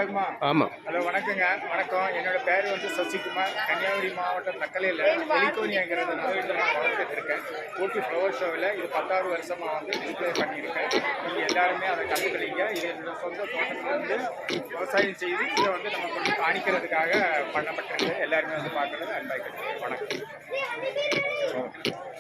ஆகுமா? ஆமா. ஹலோ வணக்கங்க. வணக்கம். என்னோட பேர் வந்து சசிகுமார். கன்னியாகுமரி மாவட்டம் தக்கலையில் ஹெலிகோனியாங்கிறத முதலீட்டில் நான் வளர்த்துட்டு இருக்கேன். ஊட்டி ஃப்ளவர் ஷோவில் இது 10வது வருஷமாக வந்து டிஸ்பிளே பண்ணியிருக்கேன். நீங்கள் எல்லாருமே அதை கண்டுக்கிறீங்க. இது என்னோட சொந்த தோட்டத்திலேருந்து விவசாயம் செய்து இதை வந்து நம்ம கொஞ்சம் காணிக்கிறதுக்காக பண்ணப்பட்டிருக்கு. எல்லாருமே வந்து பார்க்குறது அன்பாக வணக்கம்.